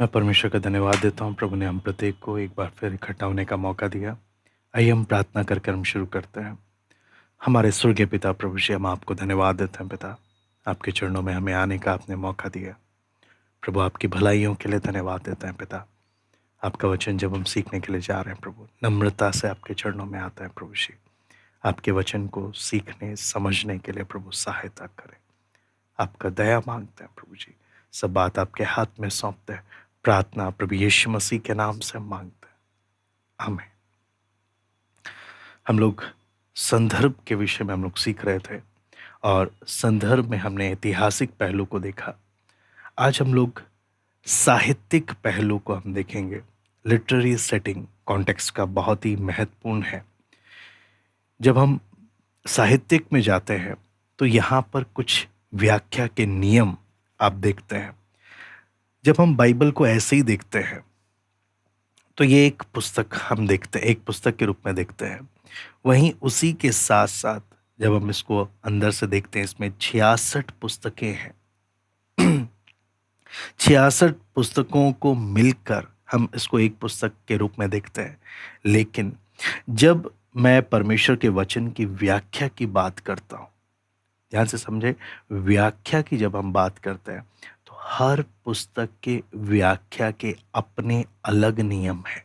मैं परमेश्वर का धन्यवाद देता हूँ। प्रभु ने हम प्रत्येक को एक बार फिर इकट्ठा होने का मौका दिया। आइए हम प्रार्थना करके हम शुरू करते हैं। हमारे स्वर्गीय पिता प्रभु जी, हम आपको धन्यवाद देते हैं पिता। आपके चरणों में हमें आने का आपने मौका दिया। प्रभु आपकी भलाइयों के लिए धन्यवाद देते हैं पिता। आपका वचन जब हम सीखने के लिए जा रहे हैं प्रभु, नम्रता से आपके चरणों में आते हैं प्रभु जी। आपके वचन को सीखने समझने के लिए प्रभु सहायता करें। आपका दया मांगते हैं प्रभु जी। सब बात आपके हाथ में सौंपते हैं। प्रार्थना प्रभु यीशु मसीह के नाम से हम मांगते हैं, आमीन। हम लोग संदर्भ के विषय में हम लोग सीख रहे थे और संदर्भ में हमने ऐतिहासिक पहलू को देखा। आज हम लोग साहित्यिक पहलू को हम देखेंगे। लिटरेरी सेटिंग कॉन्टेक्स्ट का बहुत ही महत्वपूर्ण है। जब हम साहित्यिक में जाते हैं तो यहाँ पर कुछ व्याख्या के नियम आप देखते हैं। जब हम बाइबल को ऐसे ही देखते हैं तो ये एक पुस्तक हम देखते हैं, एक पुस्तक के रूप में देखते हैं। वहीं उसी के साथ साथ जब हम इसको अंदर से देखते हैं, इसमें 66 पुस्तकें हैं। 66 पुस्तकों को मिलकर हम इसको एक पुस्तक के रूप में देखते हैं। लेकिन जब मैं परमेश्वर के वचन की व्याख्या की बात करता हूँ, ध्यान से समझे, व्याख्या की जब हम बात करते हैं तो हर पुस्तक के व्याख्या के अपने अलग नियम हैं।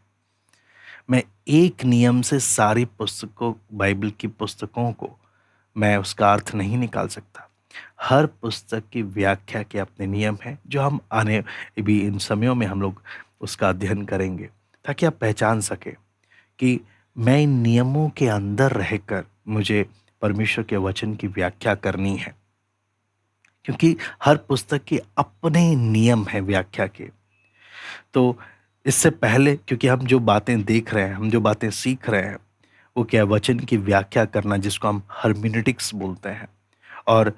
मैं एक नियम से सारी पुस्तकों, बाइबल की पुस्तकों को मैं उसका अर्थ नहीं निकाल सकता। हर पुस्तक की व्याख्या के अपने नियम हैं, जो हम आने भी इन समयों में हम लोग उसका अध्ययन करेंगे, ताकि आप पहचान सके कि मैं इन नियमों के अंदर रहकर मुझे परमेश्वर के वचन की व्याख्या करनी है। क्योंकि हर पुस्तक के अपने नियम हैं व्याख्या के। तो इससे पहले, क्योंकि हम जो बातें देख रहे हैं, हम जो बातें सीख रहे हैं, वो क्या है? वचन की व्याख्या करना, जिसको हम हर्मेनेटिक्स बोलते हैं। और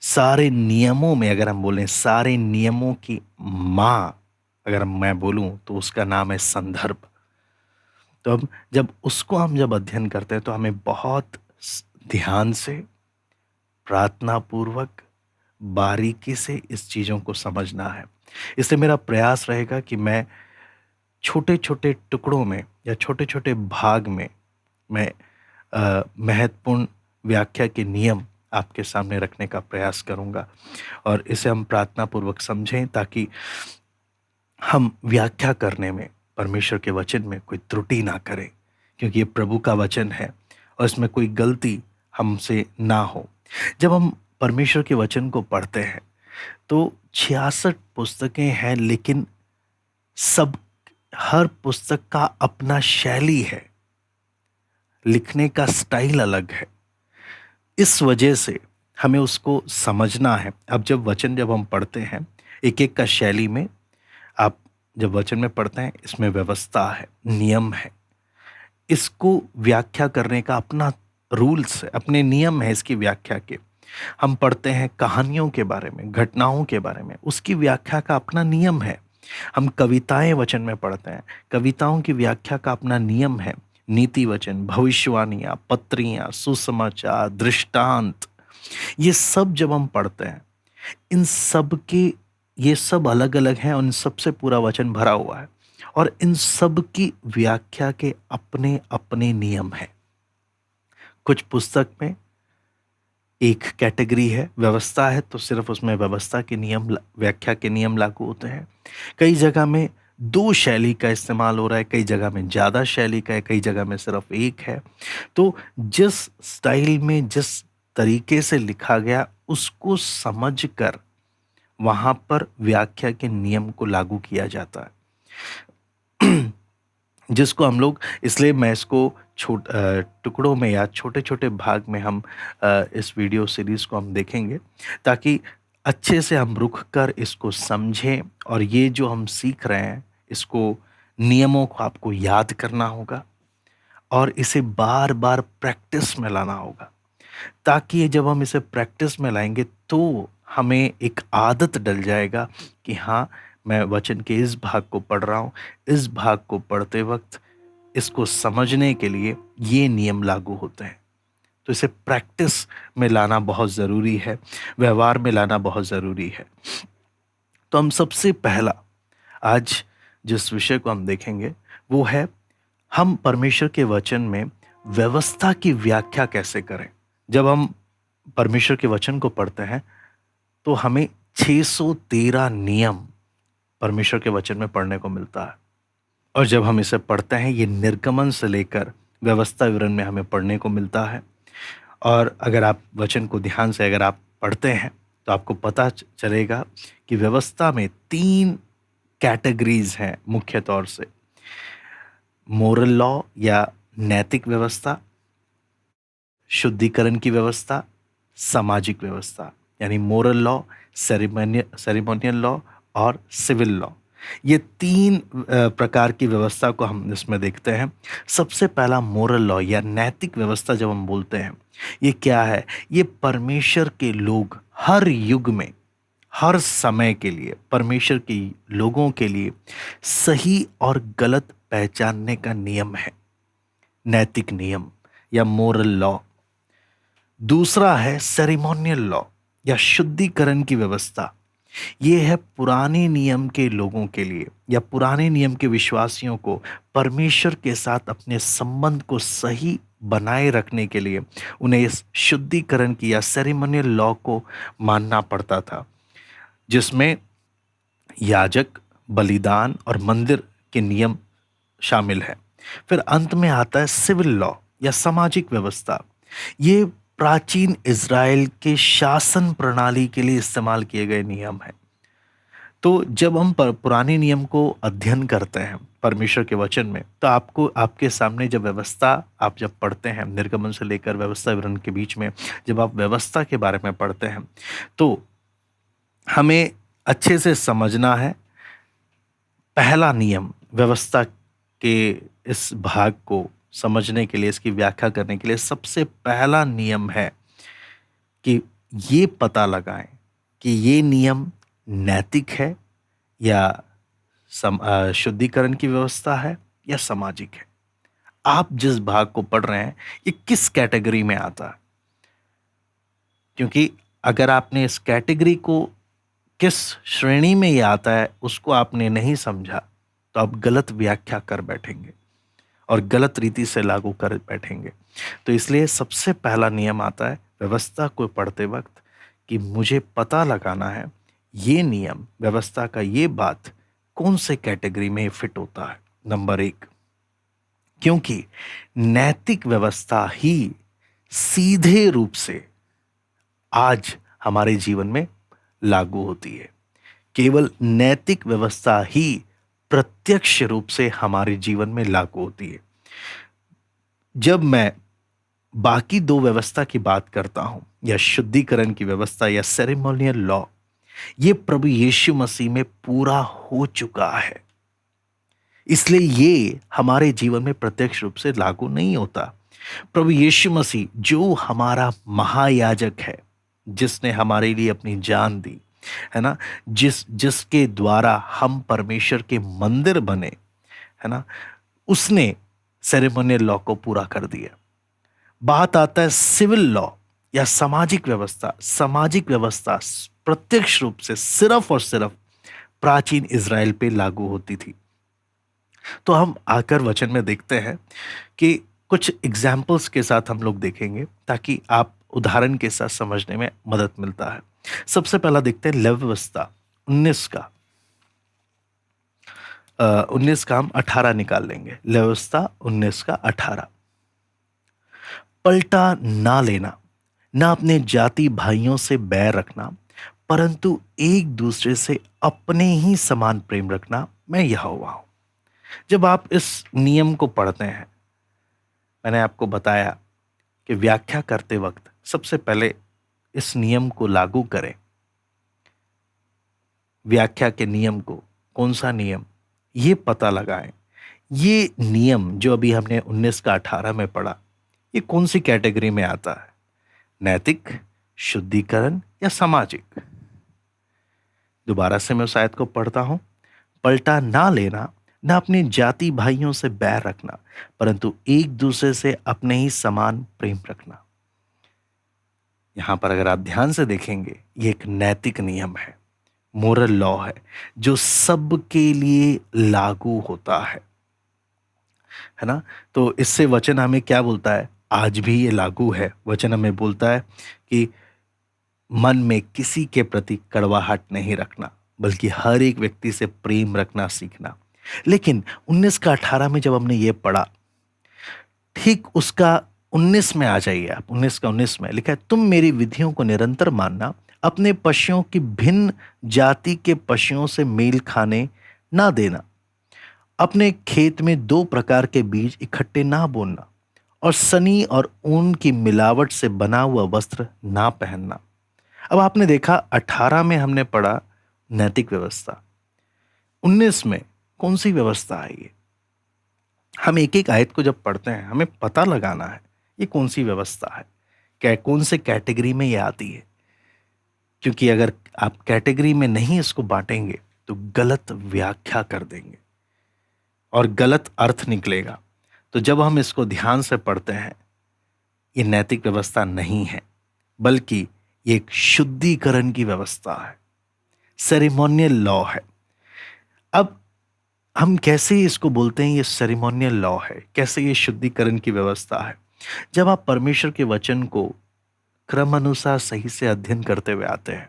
सारे नियमों में अगर हम बोलें, सारे नियमों की माँ अगर मैं बोलूं तो उसका नाम है संदर्भ। तो अब जब उसको हम जब अध्ययन करते हैं तो हमें बहुत ध्यान से, प्रार्थना पूर्वक, बारीकी से इस चीज़ों को समझना है। इसलिए मेरा प्रयास रहेगा कि मैं छोटे-छोटे टुकड़ों में या छोटे-छोटे भाग में मैं महत्वपूर्ण व्याख्या के नियम आपके सामने रखने का प्रयास करूँगा और इसे हम प्रार्थना पूर्वक समझें, ताकि हम व्याख्या करने में परमेश्वर के वचन में कोई त्रुटि ना करें, क्योंकि ये प्रभु का वचन है और इसमें कोई गलती हमसे ना हो। जब हम परमेश्वर के वचन को पढ़ते हैं तो 66 पुस्तकें हैं, लेकिन सब हर पुस्तक का अपना शैली है, लिखने का स्टाइल अलग है। इस वजह से हमें उसको समझना है। अब जब हम पढ़ते हैं, एक-एक का शैली में, आप जब वचन में पढ़ते हैं, इसमें व्यवस्था है, नियम है। इसको व्याख्या करने का अपना रूल्स है, अपने नियम है इसकी व्याख्या के। हम पढ़ते हैं कहानियों के बारे में, घटनाओं के बारे में, उसकी व्याख्या का अपना नियम है। हम कविताएं वचन में पढ़ते हैं, कविताओं की व्याख्या का अपना नियम है। नीति वचन, भविष्यवाणियां, पत्रियां, सुसमाचार, दृष्टांत, ये सब जब हम पढ़ते हैं, इन सब के, ये सब अलग अलग हैं और इन सबसे पूरा वचन भरा हुआ है। और इन सब की व्याख्या के अपने अपने नियम हैं। कुछ पुस्तक में एक कैटेगरी है, व्यवस्था है, तो सिर्फ उसमें व्यवस्था के नियम, व्याख्या के नियम लागू होते हैं। कई जगह में दो शैली का इस्तेमाल हो रहा है, कई जगह में ज़्यादा शैली का है, कई जगह में सिर्फ एक है। तो जिस स्टाइल में, जिस तरीके से लिखा गया, उसको समझकर वहाँ पर व्याख्या के नियम को लागू किया जाता है। जिसको हम लोग, इसलिए मैं इसको टुकड़ों में या छोटे-छोटे भाग में हम इस वीडियो सीरीज़ को हम देखेंगे, ताकि अच्छे से हम रुक कर इसको समझें। और ये जो हम सीख रहे हैं, इसको, नियमों को आपको याद करना होगा और इसे बार-बार प्रैक्टिस में लाना होगा, ताकि ये जब हम इसे प्रैक्टिस में लाएँगे तो हमें एक आदत डल जाएगा कि हाँ, मैं वचन के इस भाग को पढ़ रहा हूँ, इस भाग को पढ़ते वक़्त इसको समझने के लिए ये नियम लागू होते हैं। तो इसे प्रैक्टिस में लाना बहुत ज़रूरी है, व्यवहार में लाना बहुत ज़रूरी है। तो हम सबसे पहला आज जिस विषय को हम देखेंगे वो है हम परमेश्वर के वचन में व्यवस्था की व्याख्या कैसे करें। जब हम परमेश्वर के वचन को पढ़ते हैं तो हमें 613 नियम परमेश्वर के वचन में पढ़ने को मिलता है। और जब हम इसे पढ़ते हैं ये निर्गमन से लेकर व्यवस्था विवरण में हमें पढ़ने को मिलता है। और अगर आप वचन को ध्यान से अगर आप पढ़ते हैं तो आपको पता चलेगा कि व्यवस्था में 3 कैटेगरीज हैं मुख्य तौर से। मोरल लॉ या नैतिक व्यवस्था, शुद्धिकरण की व्यवस्था, सामाजिक व्यवस्था, यानी मोरल लॉ, सेरेमोनियल लॉ और सिविल लॉ। ये 3 प्रकार की व्यवस्था को हम इसमें देखते हैं। सबसे पहला मोरल लॉ या नैतिक व्यवस्था जब हम बोलते हैं, ये क्या है? ये परमेश्वर के लोग हर युग में, हर समय के लिए, परमेश्वर के लोगों के लिए सही और गलत पहचानने का नियम है, नैतिक नियम या मोरल लॉ। दूसरा है सेरेमोनियल लॉ या शुद्धिकरण की व्यवस्था। ये है पुराने नियम के लोगों के लिए या पुराने नियम के विश्वासियों को परमेश्वर के साथ अपने संबंध को सही बनाए रखने के लिए उन्हें इस शुद्धिकरण की या सेरेमोनियल लॉ को मानना पड़ता था, जिसमें याजक, बलिदान और मंदिर के नियम शामिल है। फिर अंत में आता है सिविल लॉ या सामाजिक व्यवस्था। ये प्राचीन इज़राइल के शासन प्रणाली के लिए इस्तेमाल किए गए नियम हैं। तो जब हम पुराने नियम को अध्ययन करते हैं परमेश्वर के वचन में, तो आपको आपके सामने जब व्यवस्था आप जब पढ़ते हैं, निर्गमन से लेकर व्यवस्था विवरण के बीच में जब आप व्यवस्था के बारे में पढ़ते हैं, तो हमें अच्छे से समझना है। पहला नियम व्यवस्था के इस भाग को समझने के लिए, इसकी व्याख्या करने के लिए सबसे पहला नियम है कि ये पता लगाएं कि ये नियम नैतिक है या शुद्धिकरण की व्यवस्था है या सामाजिक है। आप जिस भाग को पढ़ रहे हैं ये किस कैटेगरी में आता है, क्योंकि अगर आपने इस कैटेगरी को किस श्रेणी में ये आता है उसको आपने नहीं समझा तो आप गलत व्याख्या कर बैठेंगे और गलत रीति से लागू कर बैठेंगे। तो इसलिए सबसे पहला नियम आता है व्यवस्था को पढ़ते वक्त कि मुझे पता लगाना है ये नियम, व्यवस्था का ये बात कौन से कैटेगरी में फिट होता है। नंबर 1, क्योंकि नैतिक व्यवस्था ही सीधे रूप से आज हमारे जीवन में लागू होती है। केवल नैतिक व्यवस्था ही प्रत्यक्ष रूप से हमारे जीवन में लागू होती है। जब मैं बाकी 2 व्यवस्था की बात करता हूं, या शुद्धिकरण की व्यवस्था या सेरेमोनियल लॉ, ये प्रभु यीशु मसीह में पूरा हो चुका है, इसलिए ये हमारे जीवन में प्रत्यक्ष रूप से लागू नहीं होता। प्रभु यीशु मसीह जो हमारा महायाजक है, जिसने हमारे लिए अपनी जान दी है ना, जिसके द्वारा हम परमेश्वर के मंदिर बने, है ना, उसने सेरेमोनियल लॉ को पूरा कर दिया। बात आता है सिविल लॉ या सामाजिक व्यवस्था। सामाजिक व्यवस्था प्रत्यक्ष रूप से सिर्फ और सिर्फ प्राचीन इज़राइल पे लागू होती थी। तो हम आकर वचन में देखते हैं कि कुछ एग्जाम्पल्स के साथ हम लोग देखेंगे ताकि आप उदाहरण के साथ समझने में मदद मिलता है। सबसे पहला देखते हैं लेवी व्यवस्था 19 का 19 का हम 18 निकाल लेंगे। लेवी व्यवस्था 19 का 18, पलटा ना लेना, ना अपने जाति भाइयों से बैर रखना, परंतु एक दूसरे से अपने ही समान प्रेम रखना, मैं यहोवा हूं। जब आप इस नियम को पढ़ते हैं, मैंने आपको बताया कि व्याख्या करते वक्त सबसे पहले इस नियम को लागू करें। व्याख्या के नियम को, कौन सा नियम, ये पता लगाएं। ये नियम जो अभी हमने 19 का 18 में पढ़ा, ये कौन सी कैटेगरी में आता है? नैतिक, शुद्धिकरण या सामाजिक? दोबारा से मैं उस आयत को पढ़ता हूं। पलटा ना लेना, ना अपने जाति भाइयों से बैर रखना, परंतु एक दूसरे से अपने ही समान प्रेम रखना। यहां पर अगर आप ध्यान से देखेंगे, ये एक नैतिक नियम है। मोरल लॉ है जो सबके लिए लागू होता है ना? तो इससे वचन हमें क्या बोलता है? आज भी ये लागू है। वचन हमें बोलता है कि मन में किसी के प्रति कड़वाहट नहीं रखना, बल्कि हर एक व्यक्ति से प्रेम रखना सीखना। लेकिन 19 का 18 में जब हमने ये पढ़ा, ठीक उसका 19 में आ जाइए आप, 19 का 19 में लिखा है, तुम मेरी विधियों को निरंतर मानना, अपने पशुओं की भिन्न जाति के पशुओं से मेल खाने ना देना, अपने खेत में दो प्रकार के बीज इकट्ठे ना बोना, और सनी और ऊन की मिलावट से बना हुआ वस्त्र ना पहनना। अब आपने देखा 18 में हमने पढ़ा नैतिक व्यवस्था, 19 में कौन सी व्यवस्था है ये? हम एक एक आयत को जब पढ़ते हैं हमें पता लगाना है ये कौन सी व्यवस्था है, क्या कौन से कैटेगरी में ये आती है। क्योंकि अगर आप कैटेगरी में नहीं इसको बांटेंगे तो गलत व्याख्या कर देंगे और गलत अर्थ निकलेगा। तो जब हम इसको ध्यान से पढ़ते हैं, ये नैतिक व्यवस्था नहीं है, बल्कि ये एक शुद्धिकरण की व्यवस्था है, सेरेमोनियल लॉ है। अब हम कैसे इसको बोलते हैं ये सेरेमोनियल लॉ है, कैसे ये शुद्धिकरण की व्यवस्था है? जब आप परमेश्वर के वचन को क्रम अनुसार सही से अध्ययन करते हुए आते हैं,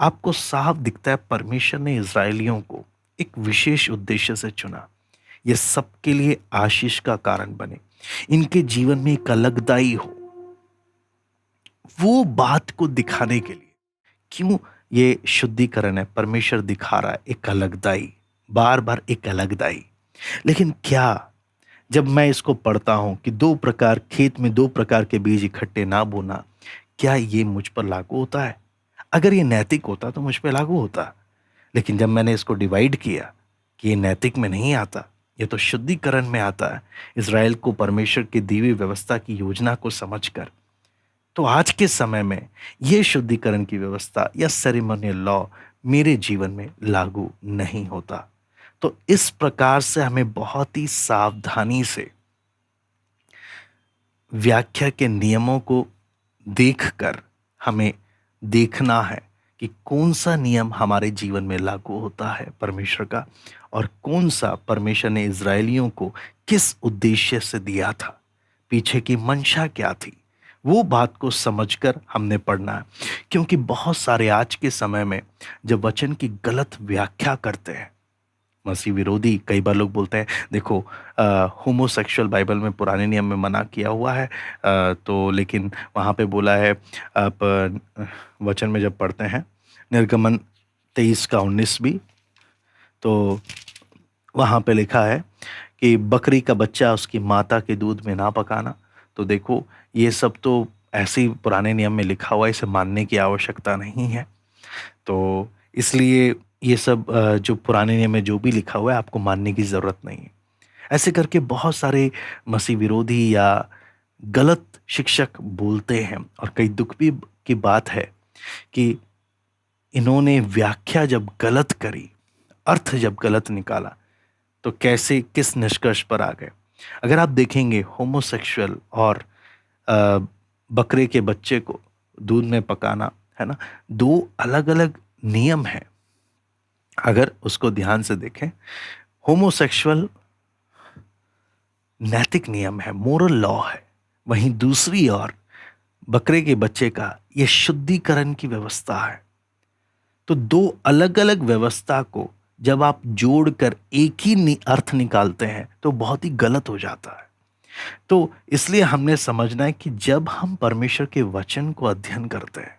आपको साफ दिखता है परमेश्वर ने इज़राइलियों को एक विशेष उद्देश्य से चुना। ये सबके लिए आशीष का कारण बने, इनके जीवन में एक अलगदाई हो, वो बात को दिखाने के लिए। क्यों ये शुद्धिकरण है? परमेश्वर दिखा रहा है एक अलगदाई, बार बार एक अलगदाई। लेकिन क्या, जब मैं इसको पढ़ता हूं कि दो प्रकार खेत में दो प्रकार के बीज इकट्ठे ना बोना, क्या ये मुझ पर लागू होता है? अगर ये नैतिक होता तो मुझ पर लागू होता। लेकिन जब मैंने इसको डिवाइड किया कि ये नैतिक में नहीं आता, ये तो शुद्धिकरण में आता है, इसराइल को परमेश्वर की दी हुई व्यवस्था की योजना को समझकर, तो आज के समय में ये शुद्धिकरण की व्यवस्था या सेरेमोनियल लॉ मेरे जीवन में लागू नहीं होता। तो इस प्रकार से हमें बहुत ही सावधानी से व्याख्या के नियमों को देखकर हमें देखना है कि कौन सा नियम हमारे जीवन में लागू होता है परमेश्वर का, और कौन सा परमेश्वर ने इज़राइलियों को किस उद्देश्य से दिया था, पीछे की मंशा क्या थी, वो बात को समझकर हमने पढ़ना है। क्योंकि बहुत सारे आज के समय में जब वचन की गलत व्याख्या करते हैं, मसीह विरोधी, कई बार लोग बोलते हैं देखो होमोसेक्सुअल बाइबल में पुराने नियम में मना किया हुआ है, तो लेकिन वहाँ पे बोला है, आप वचन में जब पढ़ते हैं निर्गमन 23 का 19 भी, तो वहाँ पे लिखा है कि बकरी का बच्चा उसकी माता के दूध में ना पकाना। तो देखो ये सब तो ऐसे ही पुराने नियम में लिखा हुआ है, इसे मानने की आवश्यकता नहीं है। तो इसलिए ये सब जो पुराने नियम में जो भी लिखा हुआ है आपको मानने की ज़रूरत नहीं है। ऐसे करके बहुत सारे मसीह विरोधी या गलत शिक्षक बोलते हैं, और कई दुख भी की बात है कि इन्होंने व्याख्या जब गलत करी, अर्थ जब गलत निकाला, तो कैसे किस निष्कर्ष पर आ गए। अगर आप देखेंगे होमोसेक्सुअल और अ, बकरे के बच्चे को दूध में पकाना, है ना, दो अलग अलग नियम हैं। अगर उसको ध्यान से देखें, होमोसेक्सुअल नैतिक नियम है, मोरल लॉ है, वहीं दूसरी ओर बकरे के बच्चे का यह शुद्धिकरण की व्यवस्था है। तो दो अलग अलग व्यवस्था को जब आप जोड़कर एक ही अर्थ निकालते हैं तो बहुत ही गलत हो जाता है। तो इसलिए हमने समझना है कि जब हम परमेश्वर के वचन को अध्ययन करते हैं,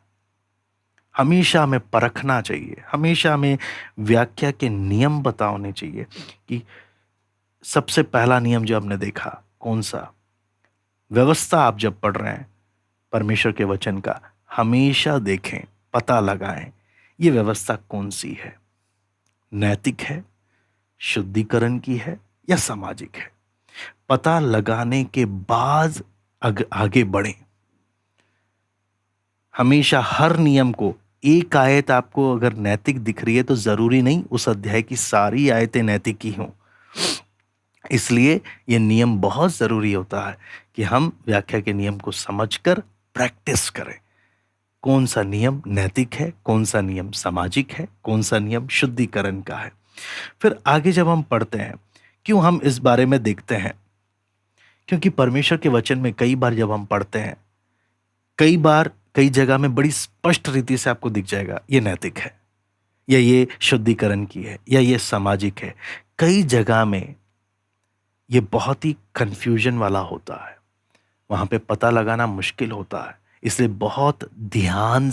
हमेशा हमें परखना चाहिए, हमेशा हमें व्याख्या के नियम पता होने चाहिए कि सबसे पहला नियम जो हमने देखा कौन सा, व्यवस्था आप जब पढ़ रहे हैं परमेश्वर के वचन का, हमेशा देखें, पता लगाएं ये व्यवस्था कौन सी है, नैतिक है, शुद्धिकरण की है या सामाजिक है। पता लगाने के बाद आगे बढ़ें। हमेशा हर नियम को, एक आयत आपको अगर नैतिक दिख रही है तो जरूरी नहीं उस अध्याय की सारी आयतें नैतिक ही हों। इसलिए ये नियम बहुत जरूरी होता है कि हम व्याख्या के नियम को समझकर प्रैक्टिस करें। कौन सा नियम नैतिक है, कौन सा नियम सामाजिक है, कौन सा नियम शुद्धिकरण का है। फिर आगे जब हम पढ़ते हैं, क्यों हम इस बारे में देखते हैं? क्योंकि परमेश्वर के वचन में कई बार जब हम पढ़ते हैं, कई बार कई जगह में बड़ी स्पष्ट रीति से आपको दिख जाएगा, ये नैतिक है, या ये शुद्धिकरण की है, या ये सामाजिक है। कई जगह में ये बहुत ही कन्फ्यूजन वाला होता है, वहाँ पे पता लगाना मुश्किल होता है। इसलिए बहुत ध्यान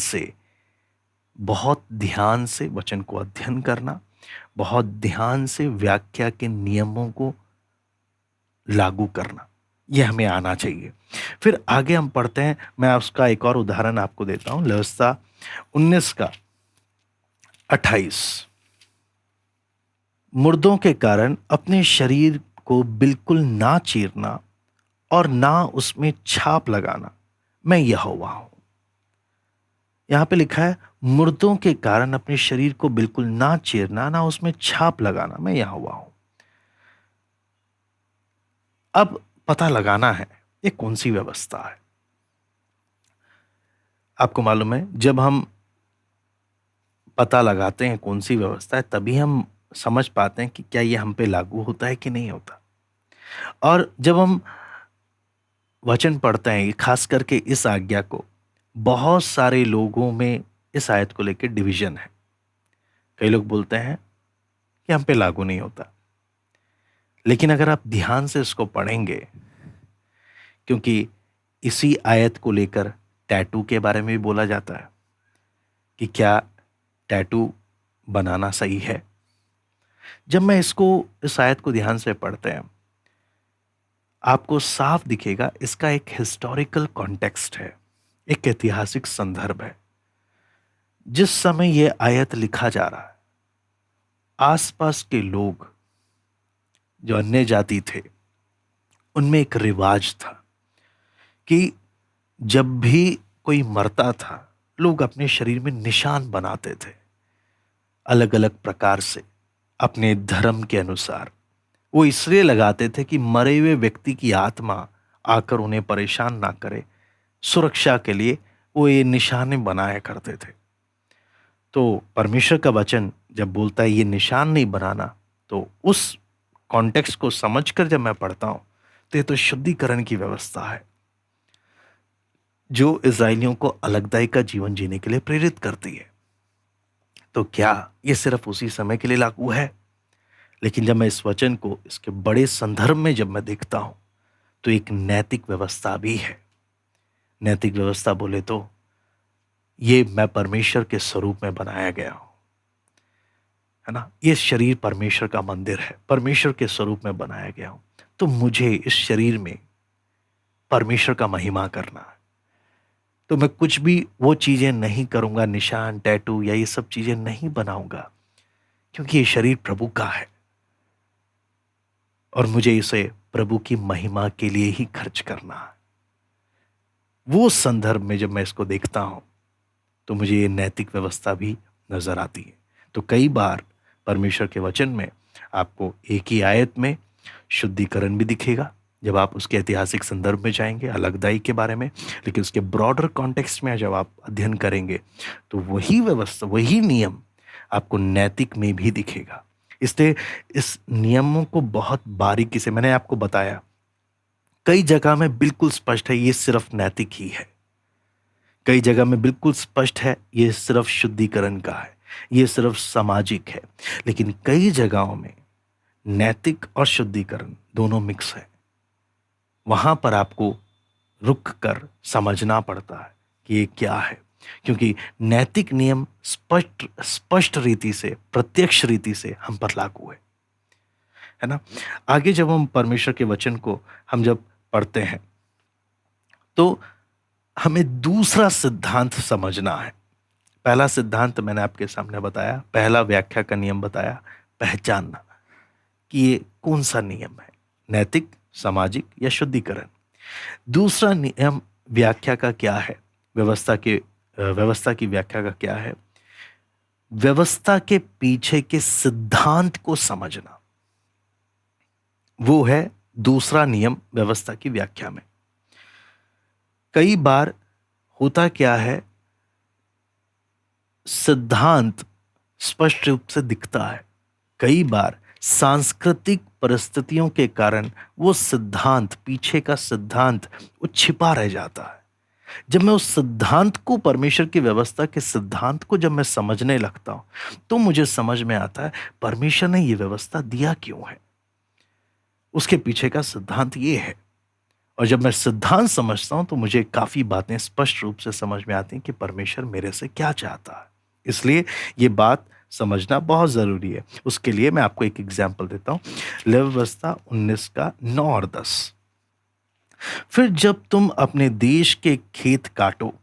से वचन को अध्ययन करना, बहुत ध्यान से व्याख्या के नियमों को लागू करना, ये हमें आना चाहिए। फिर आगे हम पढ़ते हैं, मैं उसका एक और उदाहरण आपको देता हूं, व्यवस्था 19 का 28। मुर्दों के कारण अपने शरीर को बिल्कुल ना चीरना और ना उसमें छाप लगाना, मैं यहोवा हूं। यहां पे लिखा है, मुर्दों के कारण अपने शरीर को बिल्कुल ना चीरना, ना उसमें छाप लगाना, मैं यहोवा हूं। अब पता लगाना है ये कौन सी व्यवस्था है। आपको मालूम है, जब हम पता लगाते हैं कौन सी व्यवस्था है, तभी हम समझ पाते हैं कि क्या ये हम पे लागू होता है कि नहीं होता। और जब हम वचन पढ़ते हैं, खास करके इस आज्ञा को, बहुत सारे लोगों में इस आयत को लेकर डिवीजन है। कई लोग बोलते हैं कि हम पे लागू नहीं होता, लेकिन अगर आप ध्यान से इसको पढ़ेंगे, क्योंकि इसी आयत को लेकर टैटू के बारे में भी बोला जाता है कि क्या टैटू बनाना सही है। जब मैं इस आयत को ध्यान से पढ़ते हैं, आपको साफ दिखेगा इसका एक हिस्टोरिकल कॉन्टेक्स्ट है, एक ऐतिहासिक संदर्भ है। जिस समय यह आयत लिखा जा रहा है, आसपास के लोग जो अन्य जाति थे, उनमें एक रिवाज था कि जब भी कोई मरता था, लोग अपने शरीर में निशान बनाते थे, अलग अलग प्रकार से, अपने धर्म के अनुसार। वो इसलिए लगाते थे कि मरे हुए व्यक्ति की आत्मा आकर उन्हें परेशान ना करे, सुरक्षा के लिए वो ये निशाने बनाया करते थे। तो परमेश्वर का वचन जब बोलता है ये निशान नहीं बनाना, तो उस कॉन्टेक्स्ट को समझकर जब मैं पढ़ता हूं, तो ये तो शुद्धिकरण की व्यवस्था है, जो इस्राएलियों को अलगदाई का जीवन जीने के लिए प्रेरित करती है। तो क्या ये सिर्फ उसी समय के लिए लागू है? लेकिन जब मैं इस वचन को इसके बड़े संदर्भ में जब मैं देखता हूं, तो एक नैतिक व्यवस्था भी है। नैतिक व्यवस्था बोले तो ये मैं परमेश्वर के स्वरूप में बनाया गया हूं, है ना? ये शरीर परमेश्वर का मंदिर है, परमेश्वर के स्वरूप में बनाया गया हूं। तो मुझे इस शरीर में परमेश्वर का महिमा करना है। तो मैं कुछ भी वो चीजें नहीं करूंगा, निशान, टैटू या ये सब चीजें नहीं बनाऊंगा, क्योंकि ये शरीर प्रभु का है और मुझे इसे प्रभु की महिमा के लिए ही खर्च करना है। वो संदर्भ में जब मैं इसको देखता हूं, तो मुझे ये नैतिक व्यवस्था भी नजर आती है। तो कई बार परमेश्वर के वचन में आपको एक ही आयत में शुद्धिकरण भी दिखेगा, जब आप उसके ऐतिहासिक संदर्भ में जाएंगे, अलगदाई के बारे में, लेकिन उसके ब्रॉडर कॉन्टेक्स्ट में जब आप अध्ययन करेंगे, तो वही व्यवस्था, वही नियम आपको नैतिक में भी दिखेगा। इसलिए इस नियमों को बहुत बारीकी से मैंने आपको बताया, कई जगह में बिल्कुल स्पष्ट है ये सिर्फ नैतिक ही है, कई जगह में बिल्कुल स्पष्ट है ये सिर्फ शुद्धिकरण का है, ये सिर्फ सामाजिक है, लेकिन कई जगहों में नैतिक और शुद्धिकरण दोनों मिक्स है। वहां पर आपको रुक कर समझना पड़ता है कि ये क्या है, क्योंकि नैतिक नियम स्पष्ट स्पष्ट रीति से, प्रत्यक्ष रीति से हम पर लागू है ना? आगे जब हम परमेश्वर के वचन को हम जब पढ़ते हैं, तो हमें दूसरा सिद्धांत समझना है। पहला सिद्धांत मैंने आपके सामने बताया, पहला व्याख्या का नियम बताया, पहचानना कि ये कौन सा नियम है, नैतिक, सामाजिक या शुद्धिकरण। दूसरा नियम व्याख्या का क्या है, व्यवस्था की व्याख्या का क्या है, व्यवस्था के पीछे के सिद्धांत को समझना, वो है दूसरा नियम व्यवस्था की व्याख्या में। कई बार होता क्या है, सिद्धांत स्पष्ट रूप से दिखता है। कई बार सांस्कृतिक परिस्थितियों के कारण वो सिद्धांत, पीछे का सिद्धांत, वो छिपा रह जाता है। जब मैं उस सिद्धांत को, परमेश्वर की व्यवस्था के सिद्धांत को जब मैं समझने लगता हूं, तो मुझे समझ में आता है परमेश्वर ने ये व्यवस्था दिया क्यों है। उसके पीछे का सिद्धांत ये है। और जब मैं सिद्धांत समझता हूं तो मुझे काफी बातें स्पष्ट रूप से समझ में आती हैं कि परमेश्वर मेरे से क्या चाहता है। इसलिए ये बात समझना बहुत जरूरी है। उसके लिए मैं आपको एक एग्जाम्पल देता हूं। लेव व्यवस्था 19 का 9 और 10। फिर जब तुम अपने देश के खेत काटो,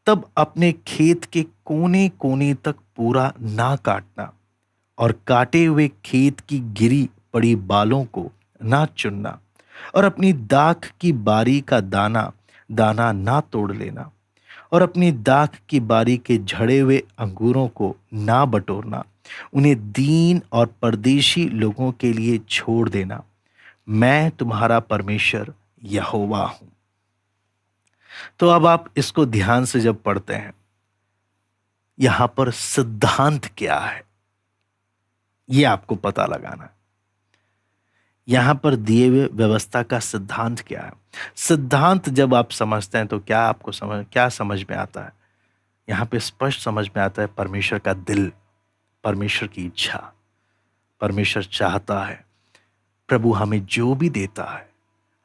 तब अपने खेत के कोने कोने तक पूरा ना काटना, और काटे हुए खेत की गिरी पड़ी बालों को ना चुनना, और अपनी दाख की बारी का दाना दाना ना तोड़ लेना, और अपनी दाख की बारी के झड़े हुए अंगूरों को ना बटोरना। उन्हें दीन और परदेशी लोगों के लिए छोड़ देना। मैं तुम्हारा परमेश्वर यहोवा हूं। तो अब आप इसको ध्यान से जब पढ़ते हैं, यहां पर सिद्धांत क्या है, यह आपको पता लगाना है। यहां पर दिए हुए व्यवस्था का सिद्धांत क्या है। सिद्धांत जब आप समझते हैं तो क्या समझ में आता है। यहां पे स्पष्ट समझ में आता है परमेश्वर का दिल, परमेश्वर की इच्छा। परमेश्वर चाहता है, प्रभु हमें जो भी देता है,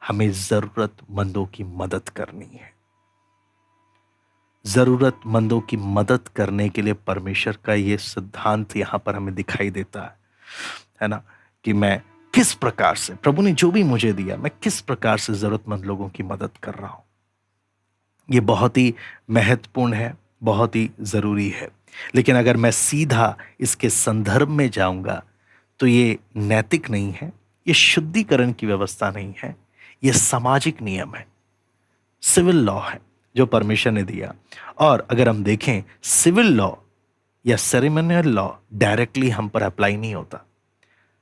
हमें जरूरतमंदों की मदद करनी है। जरूरतमंदों की मदद करने के लिए परमेश्वर का ये सिद्धांत यहां पर हमें दिखाई देता है ना, कि मैं किस प्रकार से, प्रभु ने जो भी मुझे दिया, मैं किस प्रकार से जरूरतमंद लोगों की मदद कर रहा हूं। ये बहुत ही महत्वपूर्ण है, बहुत ही जरूरी है। लेकिन अगर मैं सीधा इसके संदर्भ में जाऊंगा तो ये नैतिक नहीं है, ये शुद्धिकरण की व्यवस्था नहीं है, ये सामाजिक नियम है, सिविल लॉ है जो परमेश्वर ने दिया। और अगर हम देखें, सिविल लॉ या सेरेमनियल लॉ डायरेक्टली हम पर अप्लाई नहीं होता,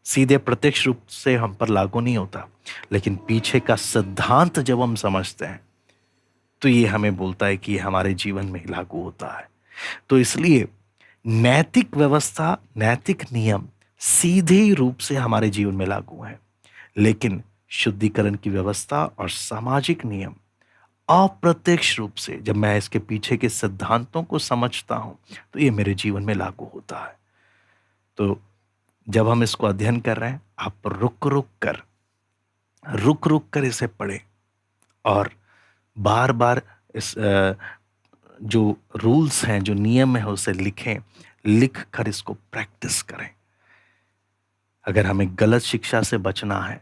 सीधे प्रत्यक्ष रूप से हम पर लागू नहीं होता। लेकिन पीछे का सिद्धांत जब हम समझते हैं तो ये हमें बोलता है कि ये हमारे जीवन में लागू होता है। तो इसलिए नैतिक व्यवस्था, नैतिक नियम सीधे रूप से हमारे जीवन में लागू है। लेकिन शुद्धिकरण की व्यवस्था और सामाजिक नियम अप्रत्यक्ष रूप से, जब मैं इसके पीछे के सिद्धांतों को समझता हूं, तो ये मेरे जीवन में लागू होता है। तो जब हम इसको अध्ययन कर रहे हैं, आप रुक रुक कर इसे पढ़ें, और बार बार इस जो रूल्स हैं, जो नियम है, उसे लिखें, लिख कर इसको प्रैक्टिस करें। अगर हमें गलत शिक्षा से बचना है,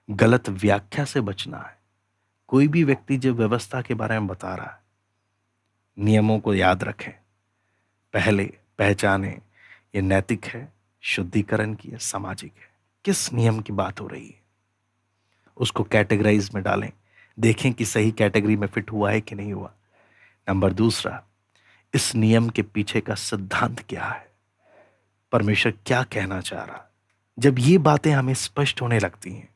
गलत व्याख्या से बचना है, कोई भी व्यक्ति जब व्यवस्था के बारे में बता रहा है, नियमों को याद रखें, पहले पहचाने ये नैतिक है, शुद्धिकरण की है, सामाजिक है, किस नियम की बात हो रही है, उसको कैटेगराइज में डालें, देखें कि सही कैटेगरी में फिट हुआ है कि नहीं हुआ। नंबर दूसरा, इस नियम के पीछे का सिद्धांत क्या है, परमेश्वर क्या कहना चाह रहा। जब ये बातें हमें स्पष्ट होने लगती हैं,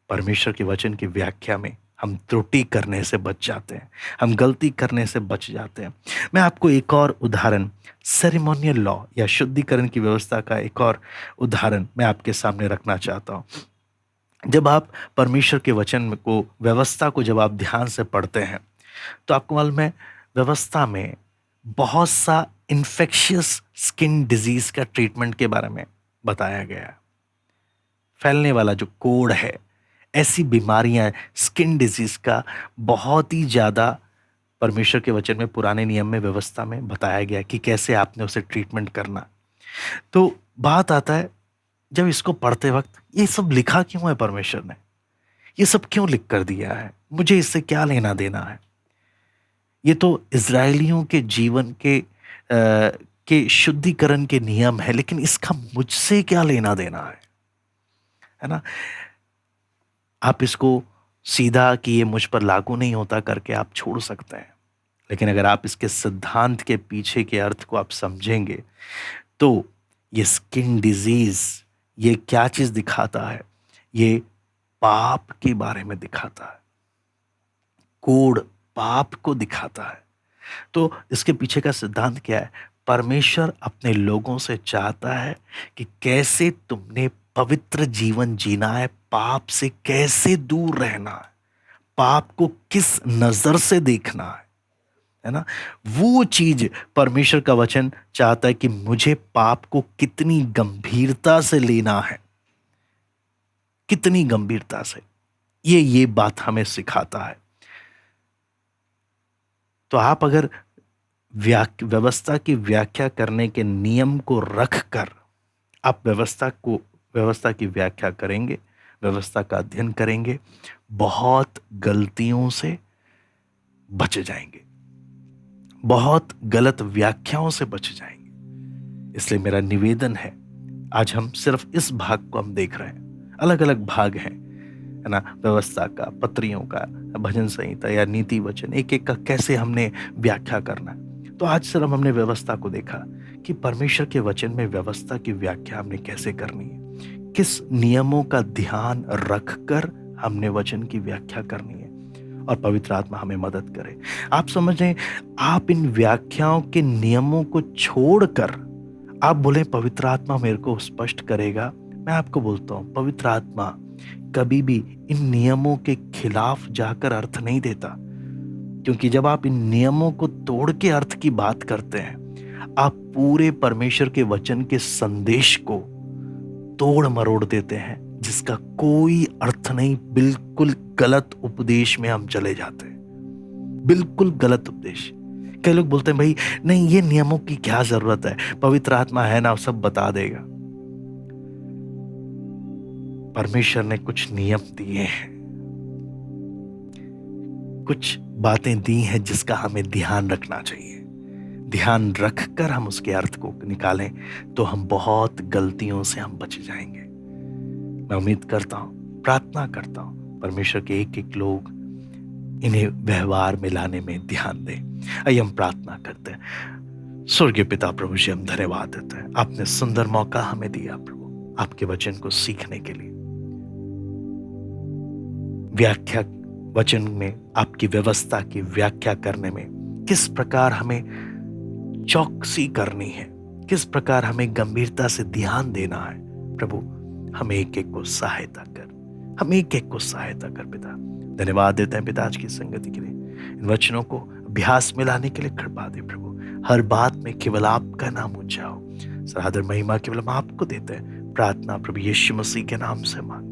परमेश्वर के वचन की व्याख्या में हम त्रुटि करने से बच जाते हैं, हम गलती करने से बच जाते हैं। मैं आपको एक और उदाहरण, सेरेमोनियल लॉ या शुद्धिकरण की व्यवस्था का एक और उदाहरण मैं आपके सामने रखना चाहता हूं। जब आप परमेश्वर के वचन को, व्यवस्था को जब आप ध्यान से पढ़ते हैं, तो आपको मालूम है व्यवस्था में बहुत सा इन्फेक्शियस स्किन डिजीज का ट्रीटमेंट के बारे में बताया गया है। फैलने वाला जो कोड़ है, ऐसी बीमारियां, स्किन डिजीज का बहुत ही ज्यादा परमेश्वर के वचन में, पुराने नियम में, व्यवस्था में बताया गया कि कैसे आपने उसे ट्रीटमेंट करना। तो बात आता है, जब इसको पढ़ते वक्त ये सब लिखा क्यों है परमेश्वर ने, ये सब क्यों लिख कर दिया है, मुझे इससे क्या लेना देना है। ये तो इज़राइलियों के जीवन के शुद्धिकरण के नियम है, लेकिन इसका मुझसे क्या लेना देना है ना। आप इसको सीधा कि ये मुझ पर लागू नहीं होता करके आप छोड़ सकते हैं, लेकिन अगर आप इसके सिद्धांत के पीछे के अर्थ को आप समझेंगे, तो ये स्किन डिजीज, ये क्या चीज दिखाता है, ये पाप के बारे में दिखाता है। कोढ़ पाप को दिखाता है। तो इसके पीछे का सिद्धांत क्या है? परमेश्वर अपने लोगों से चाहता है कि कैसे तुमने पवित्र जीवन जीना है, पाप से कैसे दूर रहना है, पाप को किस नज़र से देखना है ना? वो चीज़ परमेश्वर का वचन चाहता है कि मुझे पाप को कितनी गंभीरता से लेना है, कितनी गंभीरता से। ये बात हमें सिखाता है। तो आप अगर व्यवस्था की व्याख्या करने के नियम को रखकर आप व्यवस्था की व्याख्या करेंगे, व्यवस्था का अध्ययन करेंगे, बहुत गलतियों से बच जाएंगे, बहुत गलत व्याख्याओं से बच जाएंगे। इसलिए मेरा निवेदन है, आज हम सिर्फ इस भाग को हम देख रहे हैं, अलग अलग भाग हैं, है ना? व्यवस्था का, पत्रियों का, भजन संहिता या नीति वचन, एक एक का कैसे हमने व्याख्या करना है। तो आज सिर्फ हमने व्यवस्था को देखा कि परमेश्वर के वचन में व्यवस्था की व्याख्या हमने कैसे करनी है, किस नियमों का ध्यान रखकर हमने वचन की व्याख्या करनी है, और पवित्र आत्मा हमें मदद करे। आप समझ रहे हैं, आप इन व्याख्याओं के नियमों को छोड़कर आप बोले पवित्र आत्मा मेरे को स्पष्ट करेगा। मैं आपको बोलता हूं, पवित्र आत्मा कभी भी इन नियमों के खिलाफ जाकर अर्थ नहीं देता, क्योंकि जब आप इन नियमों को तोड़ के अर्थ की बात करते हैं, आप पूरे परमेश्वर के वचन के संदेश को तोड़ मरोड़ देते हैं, जिसका कोई अर्थ नहीं। बिल्कुल गलत उपदेश में हम चले जाते हैं, बिल्कुल गलत उपदेश। कई लोग बोलते हैं भाई नहीं, ये नियमों की क्या जरूरत है, पवित्र आत्मा है ना, सब बता देगा। परमेश्वर ने कुछ नियम दिए हैं, कुछ बातें दी हैं जिसका हमें ध्यान रखना चाहिए। ध्यान रखकर हम उसके अर्थ को निकालें तो हम बहुत गलतियों से हम बच जाएंगे। मैं उम्मीद करता हूं, प्रार्थना करता हूं, परमेश्वर के एक एक लोग इन्हें व्यवहार में लाने में ध्यान दें। आइए हम प्रार्थना करते हैं। स्वर्गीय पिता प्रभु जी, हम धन्यवाद देते हैं, आपने सुंदर मौका हमें दिया प्रभु, आपके वचन को सीखने के लिए। व्याख्या वचन में आपकी व्यवस्था की व्याख्या करने में किस प्रकार हमें चौकसी करनी है, किस प्रकार हमें गंभीरता से ध्यान देना है प्रभु, हमें एक एक को सहायता कर, हम एक एक को सहायता कर पिता। धन्यवाद देते हैं पिता आज की संगति के लिए, इन वचनों को अभ्यास में लाने के लिए कृपा दे प्रभु। हर बात में केवल आपका नाम ऊंचा हो, सरादर महिमा केवल हम आपको देते हैं। प्रार्थना प्रभु यीशु मसीह के नाम से मांग